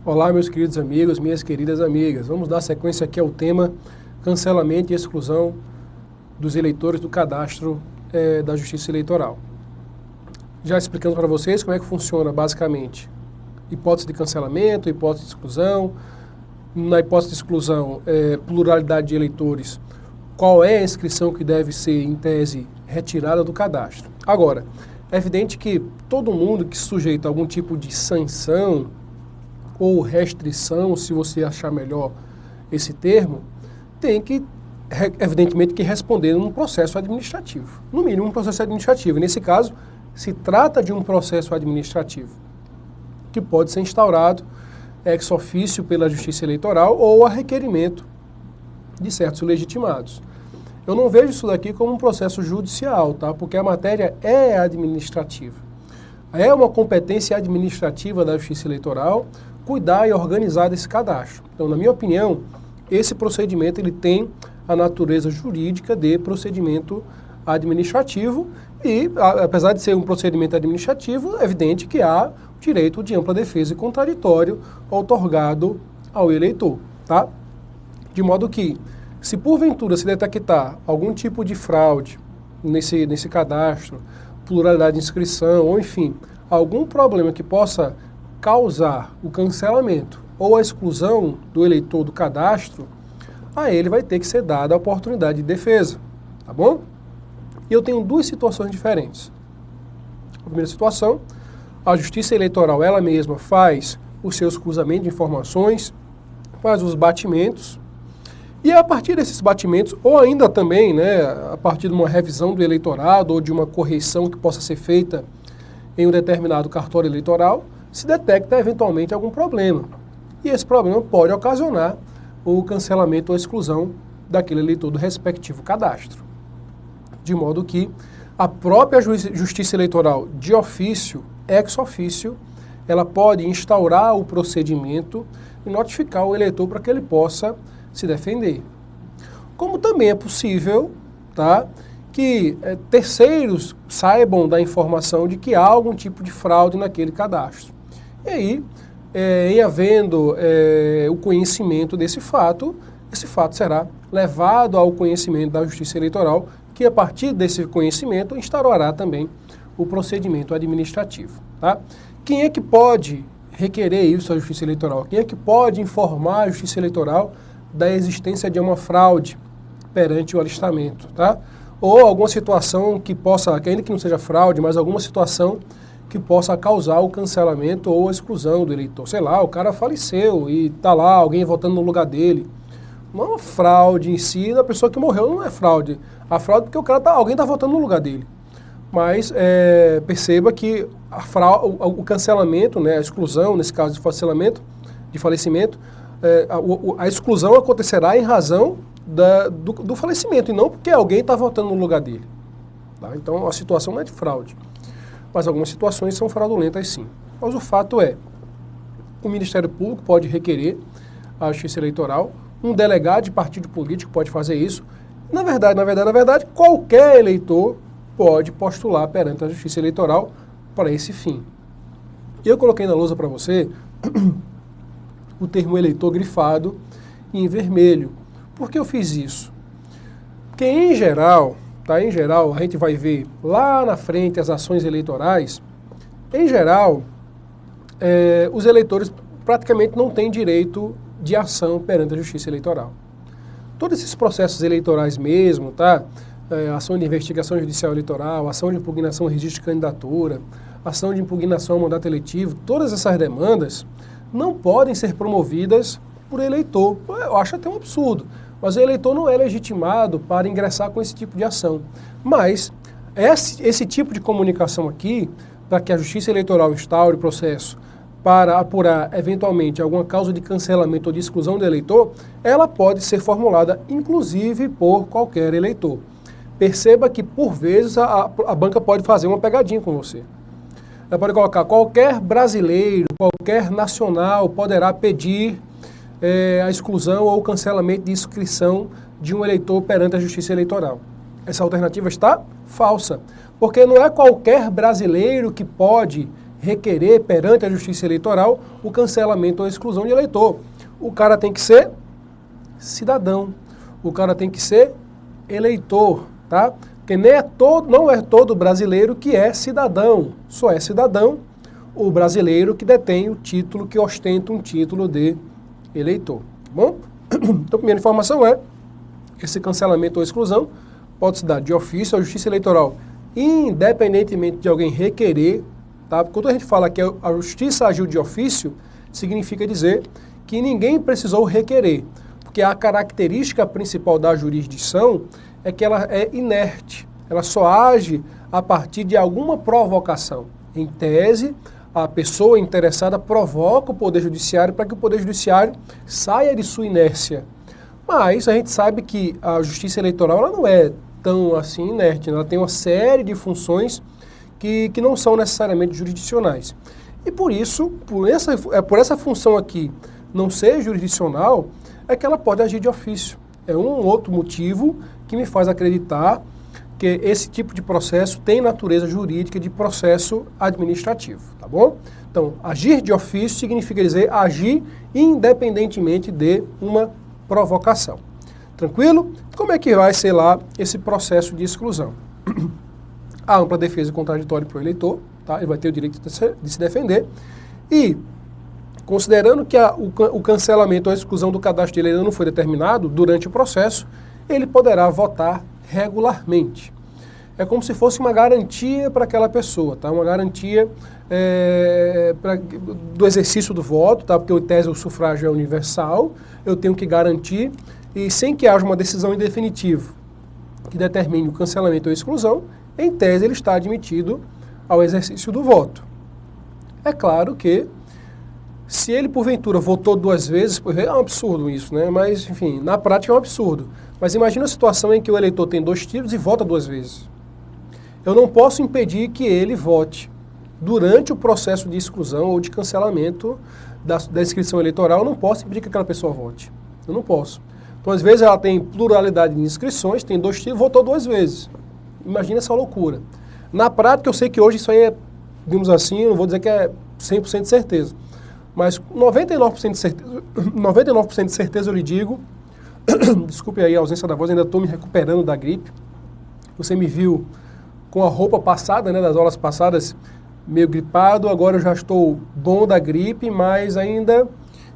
Olá, meus queridos amigos, minhas queridas amigas. Vamos dar sequência aqui ao tema cancelamento e exclusão dos eleitores do cadastro da Justiça Eleitoral. Já explicando para vocês como é que funciona basicamente hipótese de cancelamento, hipótese de exclusão. Na hipótese de exclusão, pluralidade de eleitores, qual é a inscrição que deve ser, em tese, retirada do cadastro. Agora, é evidente que todo mundo que se sujeita a algum tipo de sanção ou restrição, se você achar melhor esse termo, tem que, evidentemente, que responder num processo administrativo. No mínimo, um processo administrativo. Nesse caso, se trata de um processo administrativo que pode ser instaurado ex officio pela Justiça Eleitoral ou a requerimento de certos legitimados. Eu não vejo isso daqui como um processo judicial, tá? Porque a matéria é administrativa. É uma competência administrativa da Justiça Eleitoral cuidar e organizar desse cadastro. Então, na minha opinião, esse procedimento ele tem a natureza jurídica de procedimento administrativo e, apesar de ser um procedimento administrativo, é evidente que há o direito de ampla defesa e contraditório outorgado ao eleitor, tá? De modo que, se porventura se detectar algum tipo de fraude nesse cadastro, pluralidade de inscrição, ou enfim, algum problema que possa causar o cancelamento ou a exclusão do eleitor do cadastro, a ele vai ter que ser dada a oportunidade de defesa, tá bom? E eu tenho duas situações diferentes. A primeira situação, a Justiça Eleitoral ela mesma faz os seus cruzamentos de informações, faz os batimentos, e a partir desses batimentos, ou ainda também, a partir de uma revisão do eleitorado ou de uma correção que possa ser feita em um determinado cartório eleitoral, se detecta eventualmente algum problema. E esse problema pode ocasionar o cancelamento ou a exclusão daquele eleitor do respectivo cadastro. De modo que a própria Justiça Eleitoral de ofício, ex ofício, ela pode instaurar o procedimento e notificar o eleitor para que ele possa se defender. Como também é possível, tá, que terceiros saibam da informação de que há algum tipo de fraude naquele cadastro. E aí, em havendo o conhecimento desse fato, esse fato será levado ao conhecimento da Justiça Eleitoral, que a partir desse conhecimento instaurará também o procedimento administrativo. Tá? Quem é que pode requerer isso à Justiça Eleitoral? Quem é que pode informar a Justiça Eleitoral da existência de uma fraude perante o alistamento, tá? Ou alguma situação que possa, ainda que não seja fraude, mas alguma situação que possa causar o cancelamento ou a exclusão do eleitor. Sei lá, o cara faleceu e está lá alguém votando no lugar dele. Não é uma fraude em si, da pessoa que morreu não é fraude. A fraude é porque alguém está votando no lugar dele. Mas perceba que o cancelamento, a exclusão, nesse caso de falecimento, a exclusão acontecerá em razão do falecimento e não porque alguém está votando no lugar dele. Tá? Então a situação não é de fraude, mas algumas situações são fraudulentas sim. Mas o fato é, o Ministério Público pode requerer à Justiça Eleitoral, um delegado de partido político pode fazer isso. Na verdade, qualquer eleitor pode postular perante a Justiça Eleitoral para esse fim. Eu coloquei na lousa para você o termo eleitor grifado em vermelho. Por que eu fiz isso? Porque em geral, a gente vai ver lá na frente as ações eleitorais, em geral, os eleitores praticamente não têm direito de ação perante a Justiça Eleitoral. Todos esses processos eleitorais mesmo, tá? Ação de investigação judicial eleitoral, ação de impugnação ao registro de candidatura, ação de impugnação ao mandato eletivo, todas essas demandas não podem ser promovidas por eleitor. Eu acho até um absurdo, mas o eleitor não é legitimado para ingressar com esse tipo de ação. Mas esse tipo de comunicação aqui, para que a Justiça Eleitoral instaure o processo para apurar eventualmente alguma causa de cancelamento ou de exclusão do eleitor, ela pode ser formulada inclusive por qualquer eleitor. Perceba que por vezes a banca pode fazer uma pegadinha com você. Ela pode colocar qualquer brasileiro, qualquer nacional poderá pedir a exclusão ou o cancelamento de inscrição de um eleitor perante a Justiça Eleitoral. Essa alternativa está falsa, porque não é qualquer brasileiro que pode requerer perante a Justiça Eleitoral o cancelamento ou a exclusão de eleitor. O cara tem que ser cidadão, o cara tem que ser eleitor, tá? Porque não é todo brasileiro que é cidadão, só é cidadão o brasileiro que detém o título, que ostenta um título de eleitor, tá bom? Então, a primeira informação é esse cancelamento ou exclusão pode se dar de ofício à Justiça Eleitoral, independentemente de alguém requerer, tá? Quando a gente fala que a Justiça agiu de ofício, significa dizer que ninguém precisou requerer, porque a característica principal da jurisdição é que ela é inerte, ela só age a partir de alguma provocação. Em tese, a pessoa interessada provoca o Poder Judiciário para que o Poder Judiciário saia de sua inércia. Mas a gente sabe que a Justiça Eleitoral ela não é tão assim inerte, ela tem uma série de funções que não são necessariamente jurisdicionais. E por isso, por essa função aqui não ser jurisdicional, é que ela pode agir de ofício. É um outro motivo que me faz acreditar que esse tipo de processo tem natureza jurídica de processo administrativo, tá bom? Então, agir de ofício significa dizer agir independentemente de uma provocação. Tranquilo? Como é que vai ser lá esse processo de exclusão? A ampla defesa contraditória para o eleitor, tá? Ele vai ter o direito de se defender. E, considerando que o cancelamento ou a exclusão do cadastro dele ainda não foi determinado durante o processo, ele poderá votar regularmente. É como se fosse uma garantia para aquela pessoa, tá? Uma garantia do exercício do voto, tá? Porque em tese o sufrágio é universal, eu tenho que garantir, e sem que haja uma decisão em definitivo que determine o cancelamento ou a exclusão, em tese ele está admitido ao exercício do voto. É claro que se ele porventura votou 2 vezes, é um absurdo isso, né? Mas, enfim, na prática é um absurdo. Mas imagina a situação em que o eleitor tem 2 títulos e vota 2 vezes. Eu não posso impedir que ele vote. Durante o processo de exclusão ou de cancelamento da inscrição eleitoral, eu não posso impedir que aquela pessoa vote. Eu não posso. Então, às vezes, ela tem pluralidade de inscrições, tem 2 títulos e votou 2 vezes. Imagina essa loucura. Na prática, eu sei que hoje isso aí é, digamos assim, não vou dizer que é 100% de certeza. Mas 99% de certeza, 99% de certeza eu lhe digo, desculpe aí a ausência da voz, ainda estou me recuperando da gripe. Você me viu com a roupa passada, né, das aulas passadas, meio gripado, agora eu já estou bom da gripe, mas ainda,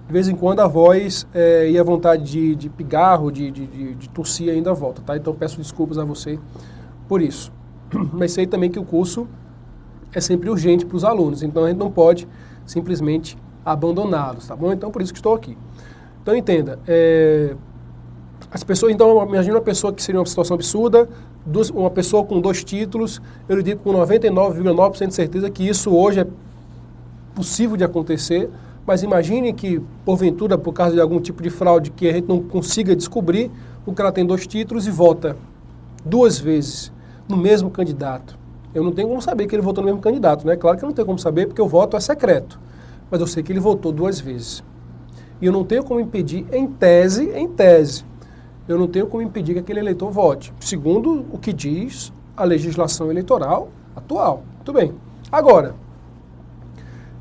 de vez em quando, a voz e a vontade de pigarro, de tossir ainda volta, tá? Então peço desculpas a você por isso. Mas sei também que o curso é sempre urgente para os alunos, então a gente não pode simplesmente abandoná-los, tá bom? Então, por isso que estou aqui. Então, entenda, as pessoas, então, imagina uma pessoa que seria uma situação absurda, uma pessoa com 2 títulos, eu lhe digo com 99,9% de certeza que isso hoje é possível de acontecer, mas imagine que, porventura, por causa de algum tipo de fraude que a gente não consiga descobrir, o cara tem 2 títulos e vota 2 vezes no mesmo candidato. Eu não tenho como saber que ele votou no mesmo candidato, né? Claro que eu não tenho como saber porque o voto é secreto. Mas eu sei que ele votou 2 vezes. E eu não tenho como impedir, em tese, eu não tenho como impedir que aquele eleitor vote, segundo o que diz a legislação eleitoral atual. Muito bem. Agora,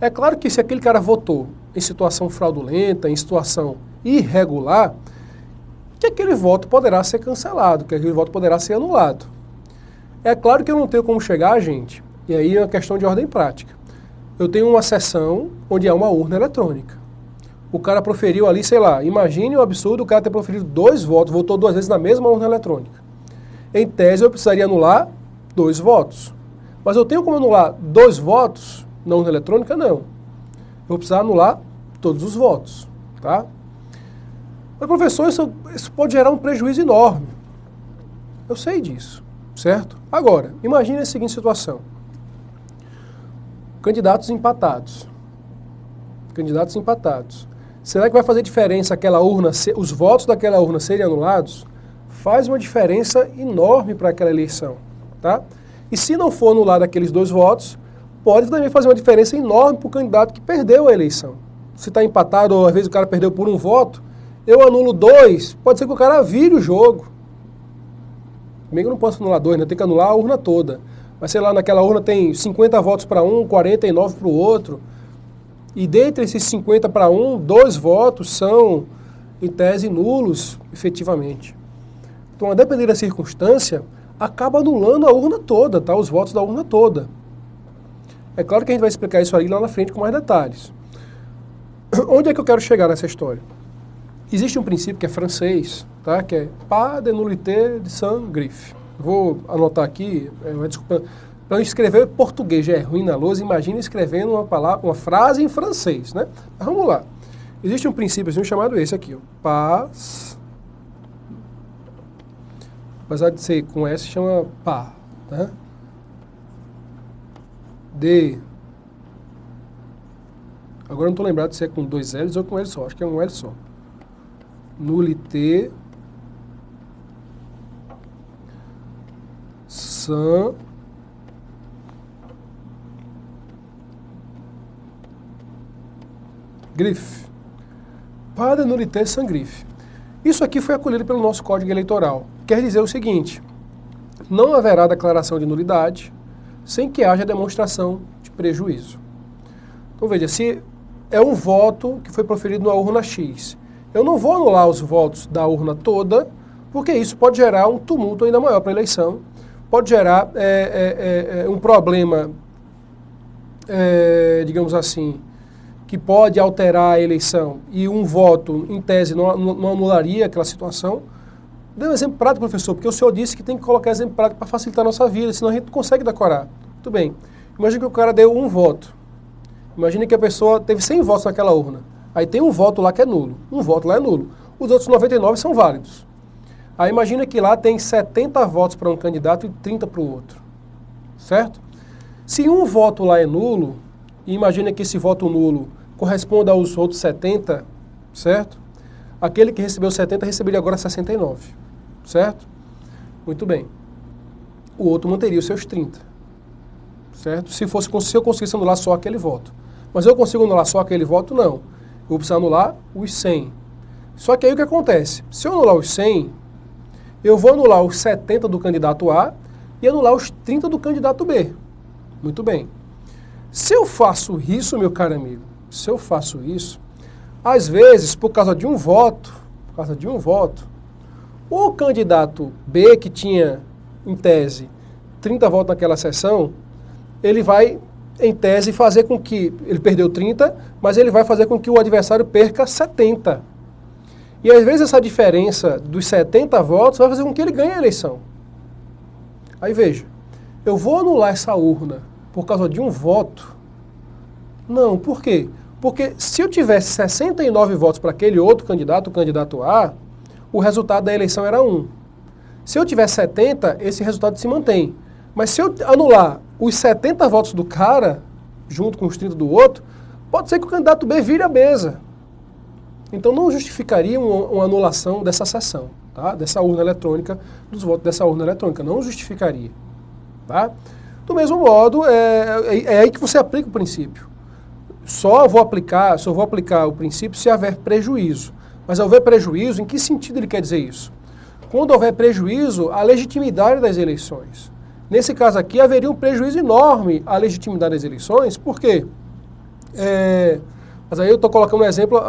é claro que se aquele cara votou em situação fraudulenta, em situação irregular, que aquele voto poderá ser cancelado, que aquele voto poderá ser anulado. É claro que eu não tenho como chegar, gente, e aí é uma questão de ordem prática. Eu tenho uma sessão onde há uma urna eletrônica. O cara proferiu ali, sei lá, imagine o absurdo o cara ter proferido 2 votos, votou 2 vezes na mesma urna eletrônica. Em tese, eu precisaria anular 2 votos. Mas eu tenho como anular 2 votos na urna eletrônica? Não. Eu vou precisar anular todos os votos, tá? Mas, professor, isso pode gerar um prejuízo enorme. Eu sei disso, certo? Agora, imagine a seguinte situação. Candidatos empatados. Será que vai fazer diferença aquela urna, os votos daquela urna serem anulados? Faz uma diferença enorme para aquela eleição, tá? E se não for anulado aqueles 2 votos, pode também fazer uma diferença enorme para o candidato que perdeu a eleição. Se está empatado, ou às vezes o cara perdeu por 1 voto, eu anulo 2, pode ser que o cara vire o jogo. Comigo eu não posso anular 2, né? Eu tenho que anular a urna toda. Mas sei lá, naquela urna tem 50 votos para um, 49 para o outro. E dentre esses 50 para um, 2 votos são, em tese, nulos, efetivamente. Então, a depender da circunstância, acaba anulando a urna toda, tá? Os votos da urna toda. É claro que a gente vai explicar isso aí lá na frente com mais detalhes. Onde é que eu quero chegar nessa história? Existe um princípio que é francês, tá? Que é pas de nullité de Saint-Griffe. Vou anotar aqui, desculpa, para eu escrever português já é ruim na lousa, imagina escrevendo uma frase em francês, né? Mas vamos lá. Existe um princípio assim, chamado esse aqui, ó. Pas, apesar de ser com S, chama pas, tá? De, agora eu não estou lembrado se é com 2 L's ou com L só, acho que é um L só. Nullité Saint-Griffe. Pas de nullité Saint-Griffe. Isso aqui foi acolhido pelo nosso Código Eleitoral. Quer dizer o seguinte: não haverá declaração de nulidade sem que haja demonstração de prejuízo. Então veja, se é um voto que foi proferido numa urna X, eu não vou anular os votos da urna toda, porque isso pode gerar um tumulto ainda maior para a eleição, pode gerar um problema, digamos assim, que pode alterar a eleição e um voto, em tese, não anularia aquela situação. Dê um exemplo prático, professor, porque o senhor disse que tem que colocar exemplo prático para facilitar a nossa vida, senão a gente não consegue decorar. Muito bem. Imagina que o cara deu um voto. Imagina que a pessoa teve 100 votos naquela urna. Aí tem um voto lá que é nulo. Um voto lá é nulo. Os outros 99 são válidos. Aí imagina que lá tem 70 votos para um candidato e 30 para o outro. Certo? Se um voto lá é nulo, e imagina que esse voto nulo corresponda aos outros 70, certo? Aquele que recebeu 70 receberia agora 69, certo? Muito bem. O outro manteria os seus 30, certo? Se eu conseguisse anular só aquele voto. Mas eu consigo anular só aquele voto? Não. Eu vou precisar anular os 100. Só que aí o que acontece? Se eu anular os 100, eu vou anular os 70 do candidato A e anular os 30 do candidato B. Muito bem. Se eu faço isso, meu caro amigo, se eu faço isso, às vezes, por causa de um voto, o candidato B, que tinha, em tese, 30 votos naquela sessão, ele vai, em tese, fazer com que, ele perdeu 30, mas ele vai fazer com que o adversário perca 70. E às vezes essa diferença dos 70 votos vai fazer com que ele ganhe a eleição. Aí veja, eu vou anular essa urna por causa de um voto? Não, por quê? Porque se eu tivesse 69 votos para aquele outro candidato, o candidato A, o resultado da eleição era 1. Se eu tiver 70, esse resultado se mantém. Mas se eu anular os 70 votos do cara, junto com os 30 do outro, pode ser que o candidato B vire a mesa. Então não justificaria uma anulação dessa sessão, tá? Dessa urna eletrônica, dos votos dessa urna eletrônica. Não justificaria. Tá? Do mesmo modo, é aí que você aplica o princípio. Só vou aplicar o princípio se houver prejuízo. Mas houver prejuízo, em que sentido ele quer dizer isso? Quando houver prejuízo, à legitimidade das eleições. Nesse caso aqui, haveria um prejuízo enorme à legitimidade das eleições, por quê? Mas aí eu estou colocando um exemplo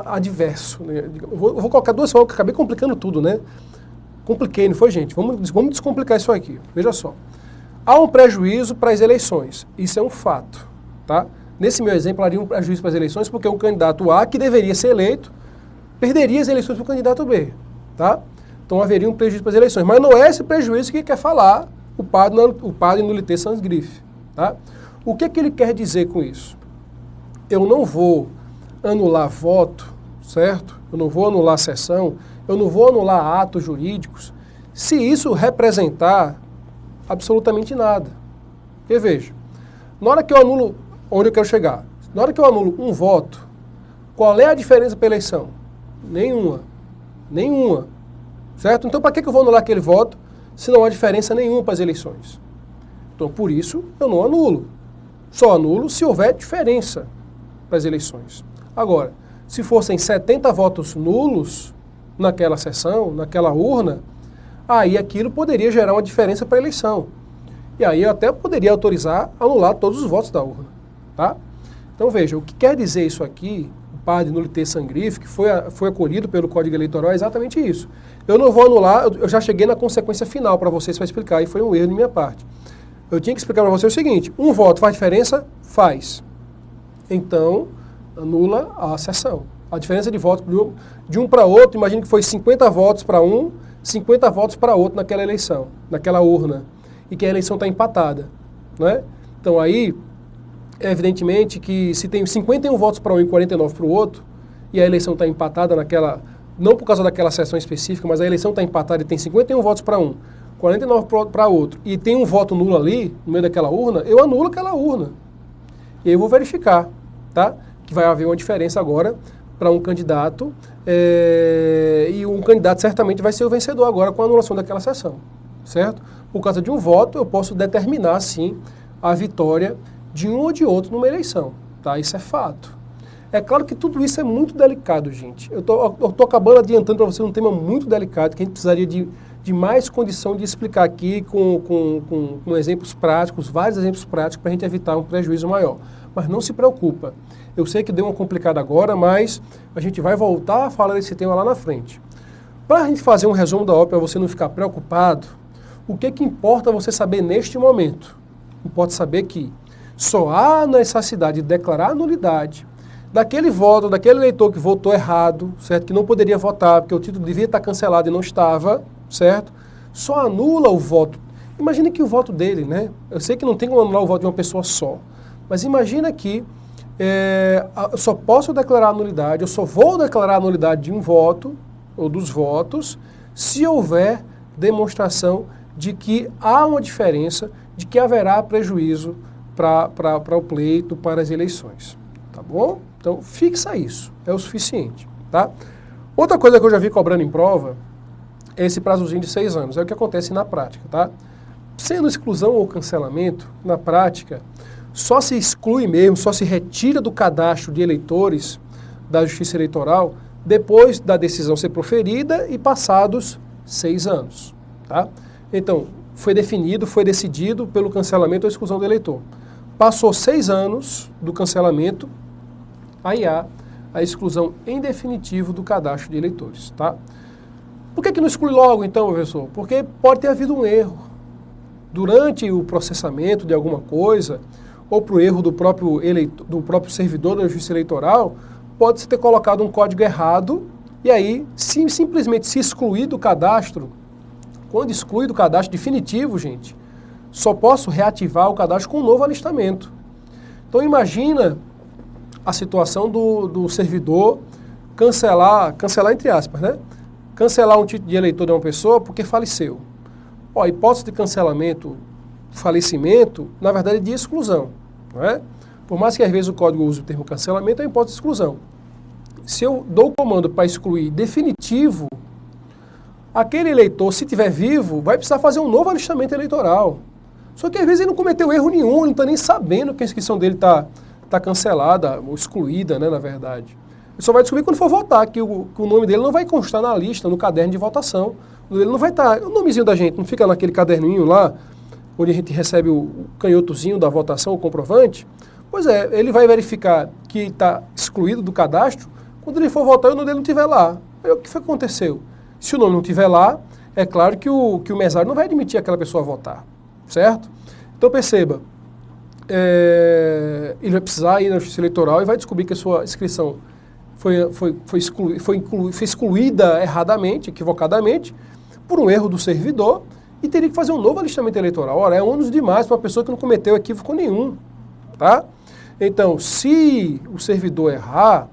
adverso. Né? Eu vou colocar duas formas, que acabei complicando tudo, né? Compliquei, não foi, gente? Vamos descomplicar isso aqui. Veja só. Há um prejuízo para as eleições. Isso é um fato, tá? Nesse meu exemplo, haveria um prejuízo para as eleições porque o candidato A, que deveria ser eleito, perderia as eleições para o candidato B, tá? Então haveria um prejuízo para as eleições. Mas não é esse prejuízo que quer falar o padre nullité Saint-Griffe, tá? O que ele quer dizer com isso? Eu não vou anular voto, certo? Eu não vou anular sessão, eu não vou anular atos jurídicos, se isso representar absolutamente nada. Porque veja, na hora que eu anulo, onde eu quero chegar? Na hora que eu anulo um voto, qual é a diferença para a eleição? Nenhuma. Nenhuma. Certo? Então para que eu vou anular aquele voto se não há diferença nenhuma para as eleições? Então por isso eu não anulo. Só anulo se houver diferença para as eleições. Agora, se fossem 70 votos nulos naquela sessão, naquela urna, aí aquilo poderia gerar uma diferença para a eleição. E aí eu até poderia autorizar anular todos os votos da urna, tá? Então veja, o que quer dizer isso aqui, o par de nullité sangrif, que foi acolhido pelo Código Eleitoral, é exatamente isso. Eu não vou anular, eu já cheguei na consequência final para vocês para explicar, e foi um erro de minha parte. Eu tinha que explicar para você o seguinte, um voto faz diferença? Faz. Então, anula a sessão. A diferença de votos de um para outro, imagine que foi 50 votos para um, 50 votos para outro naquela eleição, naquela urna, e que a eleição está empatada, né? Então aí, evidentemente que se tem 51 votos para um e 49 para o outro, e a eleição está empatada naquela, não por causa daquela sessão específica, mas a eleição está empatada e tem 51 votos para um, 49 para outro, e tem um voto nulo ali, no meio daquela urna, eu anulo aquela urna. E aí eu vou verificar, tá? Que vai haver uma diferença agora para um candidato, e um candidato certamente vai ser o vencedor agora com a anulação daquela sessão, certo? Por causa de um voto, eu posso determinar, sim, a vitória de um ou de outro numa eleição, tá? Isso é fato. É claro que tudo isso é muito delicado, gente. Eu tô acabando adiantando para você um tema muito delicado, que a gente precisaria de mais condição de explicar aqui com exemplos práticos, vários exemplos práticos, para a gente evitar um prejuízo maior. Mas não se preocupa. Eu sei que deu uma complicada agora, mas a gente vai voltar a falar desse tema lá na frente. Para a gente fazer um resumo da obra, para você não ficar preocupado, o que importa você saber neste momento? Importa saber que só há necessidade de declarar a nulidade daquele voto, daquele eleitor que votou errado, certo? Que não poderia votar, porque o título devia estar cancelado e não estava, certo? Só anula o voto. Imagine que o voto dele, né? Eu sei que não tem como anular o voto de uma pessoa só, mas imagina que eu só posso declarar a nulidade, eu só vou declarar a nulidade de um voto, ou dos votos, se houver demonstração de que há uma diferença, de que haverá prejuízo para o pleito, para as eleições. Tá bom? Então, fixa isso, é o suficiente, tá? Outra coisa que eu já vi cobrando em prova é esse prazozinho de 6 anos, é o que acontece na prática, tá? Sendo exclusão ou cancelamento, na prática, só se exclui mesmo, só se retira do cadastro de eleitores da Justiça Eleitoral depois da decisão ser proferida e passados 6 anos, tá? Então, foi definido, foi decidido pelo cancelamento ou exclusão do eleitor. Passou 6 anos do cancelamento, aí há a exclusão em definitivo do cadastro de eleitores, tá? Por que não exclui logo, então, professor? Porque pode ter havido um erro. Durante o processamento de alguma coisa, ou por erro do próprio servidor da Justiça Eleitoral, pode-se ter colocado um código errado, e aí, simplesmente se excluir do cadastro, quando exclui do cadastro definitivo, gente, só posso reativar o cadastro com um novo alistamento. Então imagina a situação do servidor cancelar entre aspas, né? Cancelar um título de eleitor de uma pessoa porque faleceu. Ó, a hipótese de cancelamento, falecimento, na verdade é de exclusão, não é? Por mais que às vezes o código use o termo cancelamento, é a hipótese de exclusão. Se eu dou o comando para excluir definitivo, aquele eleitor, se estiver vivo, vai precisar fazer um novo alistamento eleitoral. Só que às vezes ele não cometeu erro nenhum, ele não está nem sabendo que a inscrição dele está cancelada, ou excluída, né, na verdade. Ele só vai descobrir quando for votar, que o nome dele não vai constar na lista, no caderno de votação. Ele não vai estar, o nomezinho da gente não fica naquele caderninho lá, onde a gente recebe o canhotozinho da votação, o comprovante. Pois é, ele vai verificar que está excluído do cadastro, quando ele for votar e o nome dele não estiver lá. Aí o que foi que aconteceu? Se o nome não estiver lá, é claro que o mesário não vai admitir aquela pessoa a votar, certo? Então perceba, ele vai precisar ir na Justiça Eleitoral e vai descobrir que a sua inscrição foi excluída erradamente, equivocadamente, por um erro do servidor, e teria que fazer um novo alistamento eleitoral. Ora, é ônus demais para uma pessoa que não cometeu equívoco nenhum, tá? Então, se o servidor errar,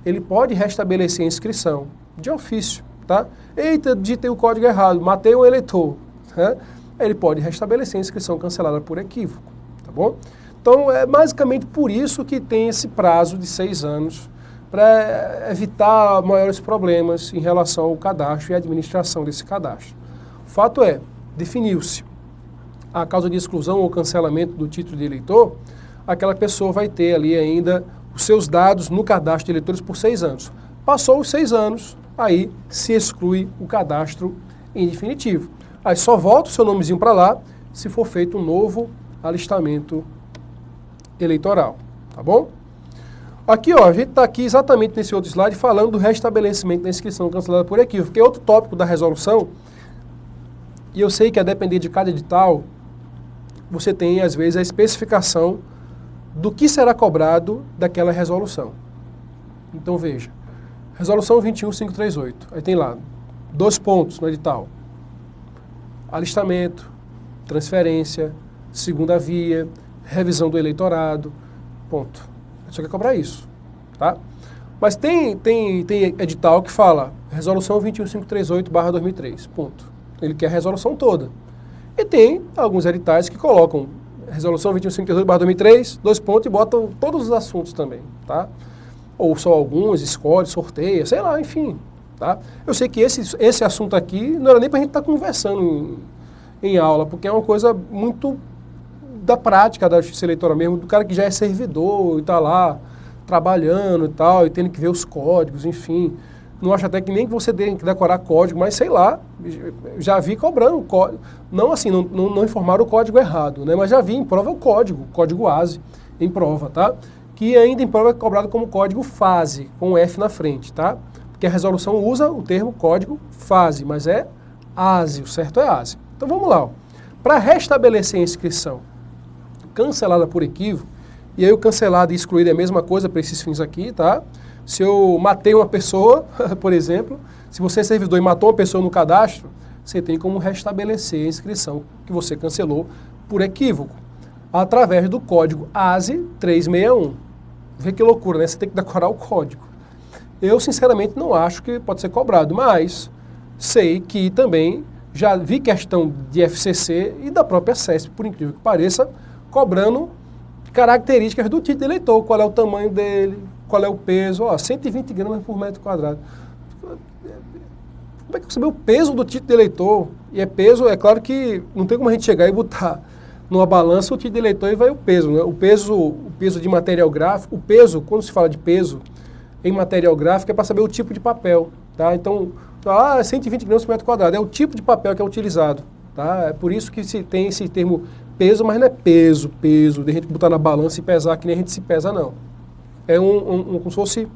ele pode restabelecer a inscrição de ofício, tá? Eita, digitei o código errado, matei um eleitor, né? Ele pode restabelecer a inscrição cancelada por equívoco, tá bom? Então, é basicamente por isso que tem esse prazo de 6 anos, para evitar maiores problemas em relação ao cadastro e à administração desse cadastro. O fato é, definiu-se a causa de exclusão ou cancelamento do título de eleitor, aquela pessoa vai ter ali ainda os seus dados no cadastro de eleitores por 6 anos. Passou os 6 anos, aí se exclui o cadastro em definitivo. Aí só volta o seu nomezinho para lá, se for feito um novo alistamento eleitoral, tá bom? Aqui, ó, a gente está aqui exatamente nesse outro slide falando do restabelecimento da inscrição cancelada por equívoco, que é outro tópico da resolução, e eu sei que a depender de cada edital, você tem, às vezes, a especificação do que será cobrado daquela resolução. Então, veja, resolução 21538, aí tem lá 2 pontos no edital: alistamento, transferência, segunda via, revisão do eleitorado, ponto. Só quer cobrar isso, tá? Mas tem edital que fala resolução 21538/2003, ponto. Ele quer a resolução toda. E tem alguns editais que colocam resolução 21538/2003, 2 pontos, e botam todos os assuntos também, tá? Ou só alguns, escolhe, sorteia, sei lá, enfim, tá? Eu sei que esse assunto aqui não era nem pra gente estar conversando em aula, porque é uma coisa muito da prática da justiça eleitoral mesmo, do cara que já é servidor e está lá trabalhando e tal, e tendo que ver os códigos, enfim. Não acho até que nem que você tenha que decorar código, mas sei lá, já vi cobrando código. Não assim, não informaram o código errado, né? Mas já vi em prova o código ASE em prova, tá? Que ainda em prova é cobrado como código FASE, com um F na frente, tá? Porque a resolução usa o termo código FASE, mas é ASE, o certo é ASE. Então vamos lá, ó. Para restabelecer a inscrição cancelada por equívoco, e aí o cancelado e excluído é a mesma coisa para esses fins aqui, tá? Se eu matei uma pessoa, por exemplo, se você é servidor e matou uma pessoa no cadastro, você tem como restabelecer a inscrição que você cancelou por equívoco, através do código ASE 361. Vê que loucura, né? Você tem que decorar o código. Eu, sinceramente, não acho que pode ser cobrado, mas sei que também já vi questão de FCC e da própria CESP, por incrível que pareça, cobrando características do título de eleitor, qual é o tamanho dele, qual é o peso, ó, 120 gramas por metro quadrado. Como é que você vê o peso do título de eleitor? E é peso, é claro que não tem como a gente chegar e botar numa balança o título de eleitor e vai o peso, né? O peso de material gráfico, o peso, quando se fala de peso em material gráfico, é para saber o tipo de papel, tá? Então, 120 gramas por metro quadrado, é o tipo de papel que é utilizado, tá? É por isso que se tem esse termo peso, mas não é peso, de a gente botar na balança e pesar que nem a gente se pesa, não. É como se fosse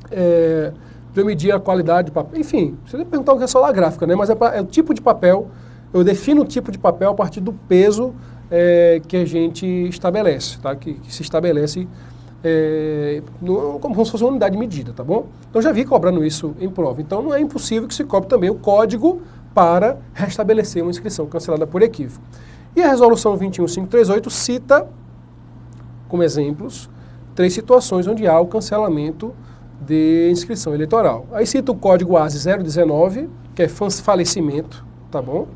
para eu medir a qualidade do papel. Enfim, você deve perguntar o que é só a gráfica, né? Mas é o tipo de papel, eu defino o tipo de papel a partir do peso que a gente estabelece, tá? Que se estabelece como se fosse uma unidade de medida, tá bom? Então já vi cobrando isso em prova. Então não é impossível que se cobre também o código para restabelecer uma inscrição cancelada por equívoco. E a resolução 21538 cita, como exemplos, 3 situações onde há o cancelamento de inscrição eleitoral. Aí cita o código ASE 019, que é falecimento, tá bom?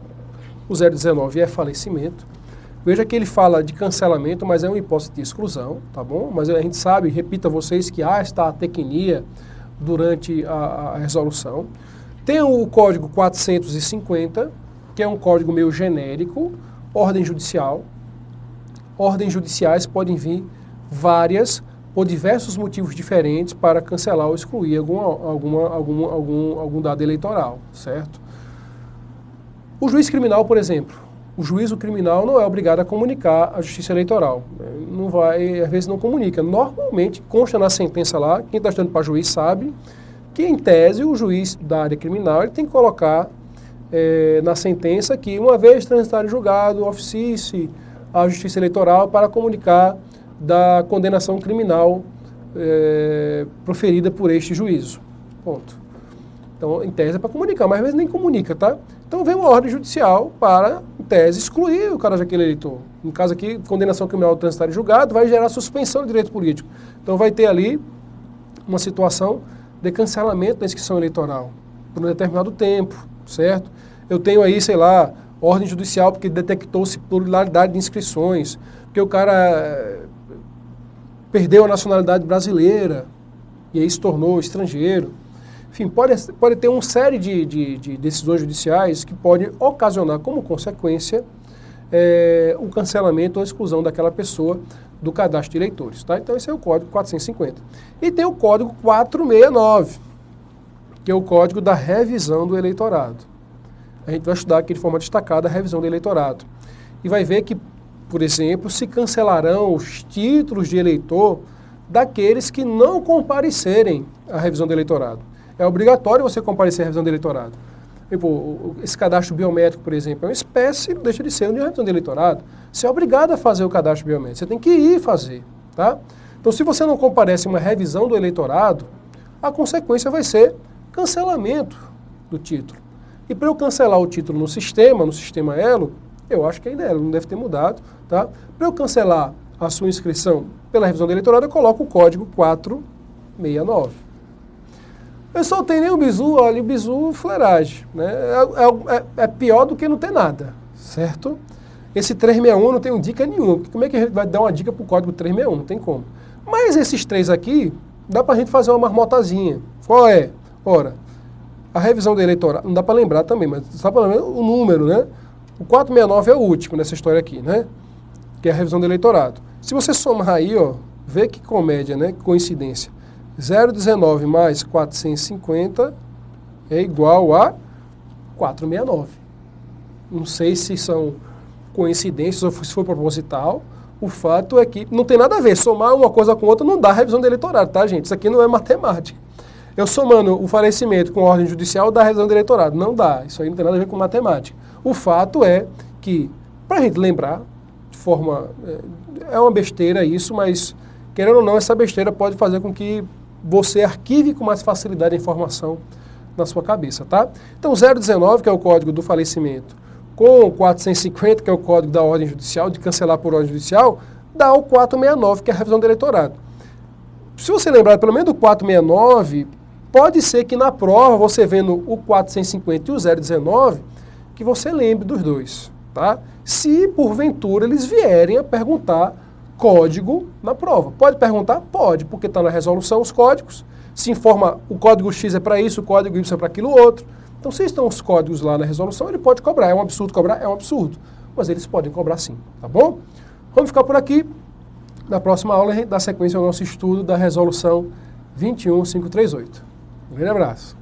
O 019 é falecimento. Veja que ele fala de cancelamento, mas é uma hipótese de exclusão, tá bom? Mas a gente sabe, repito a vocês, que há esta tecnia durante a resolução. Tem o código 450, que é um código meio genérico, ordem judicial. Ordens judiciais podem vir várias, por diversos motivos diferentes, para cancelar ou excluir algum dado eleitoral, certo? O juiz criminal, por exemplo, o juízo criminal não é obrigado a comunicar à justiça eleitoral. Não vai, às vezes não comunica. Normalmente, consta na sentença lá, quem está estudando para juiz sabe, que em tese o juiz da área criminal ele tem que colocar na sentença que, uma vez transitado em julgado, oficie-se à justiça eleitoral para comunicar da condenação criminal proferida por este juízo. Ponto. Então, em tese é para comunicar, mas às vezes nem comunica, tá? Então vem uma ordem judicial para, em tese, excluir o cara daquele eleitor. No caso aqui, condenação criminal transitada em julgado vai gerar suspensão de direito político. Então vai ter ali uma situação de cancelamento da inscrição eleitoral por um determinado tempo, certo? Eu tenho aí, sei lá, ordem judicial porque detectou-se pluralidade de inscrições, porque o cara perdeu a nacionalidade brasileira e aí se tornou estrangeiro. Enfim, pode ter uma série de decisões judiciais que podem ocasionar como consequência o cancelamento ou a exclusão daquela pessoa do cadastro de eleitores. Tá? Então esse é o código 450. E tem o código 469, que é o código da revisão do eleitorado. A gente vai estudar aqui de forma destacada a revisão do eleitorado. e vai ver que, por exemplo, se cancelarão os títulos de eleitor daqueles que não comparecerem à revisão do eleitorado. É obrigatório você comparecer à revisão do eleitorado. Tipo, esse cadastro biométrico, por exemplo, é uma espécie, não deixa de ser, de revisão do eleitorado. Você é obrigado a fazer o cadastro biométrico, você tem que ir fazer, tá? Então, se você não comparece a uma revisão do eleitorado, a consequência vai ser cancelamento do título. E para eu cancelar o título no sistema Elo, eu acho que ainda não deve ter mudado, tá? Para eu cancelar a sua inscrição pela revisão do eleitorado, eu coloco o código 469. Eu só tenho nem o bizu, olha, o bizu fuleiragem, né? É pior do que não ter nada, certo? Esse 361 não tem dica nenhuma. Como é que a gente vai dar uma dica para o código 361? Não tem como. Mas esses três aqui, dá para a gente fazer uma marmotazinha. Qual é? Ora, a revisão do eleitorado, não dá para lembrar também, mas só para lembrar o número, né? O 469 é o último nessa história aqui, né? Que é a revisão do eleitorado. Se você somar aí, ó, vê que comédia, né? Que coincidência. 0,19 mais 450 é igual a 469. Não sei se são coincidências ou se foi proposital. O fato é que não tem nada a ver. Somar uma coisa com outra não dá revisão do eleitorado, tá, gente? Isso aqui não é matemática. Eu somando o falecimento com a ordem judicial dá revisão do eleitorado. Não dá. Isso aí não tem nada a ver com matemática. O fato é que, para a gente lembrar, de forma... É uma besteira isso, mas, querendo ou não, essa besteira pode fazer com que você arquive com mais facilidade a informação na sua cabeça, tá? Então, 019, que é o código do falecimento, com 450, que é o código da ordem judicial, de cancelar por ordem judicial, dá o 469, que é a revisão do eleitorado. Se você lembrar pelo menos do 469, pode ser que na prova, você vendo o 450 e o 019, que você lembre dos dois, tá? Se, porventura, eles vierem a perguntar código na prova. Pode perguntar? Pode, porque está na resolução os códigos. Se informa, o código X é para isso, o código Y é para aquilo outro. Então, se estão os códigos lá na resolução, ele pode cobrar. É um absurdo cobrar? É um absurdo. Mas eles podem cobrar sim, tá bom? Vamos ficar por aqui. Na próxima aula, a gente dá sequência ao nosso estudo da resolução 21538. Um grande abraço.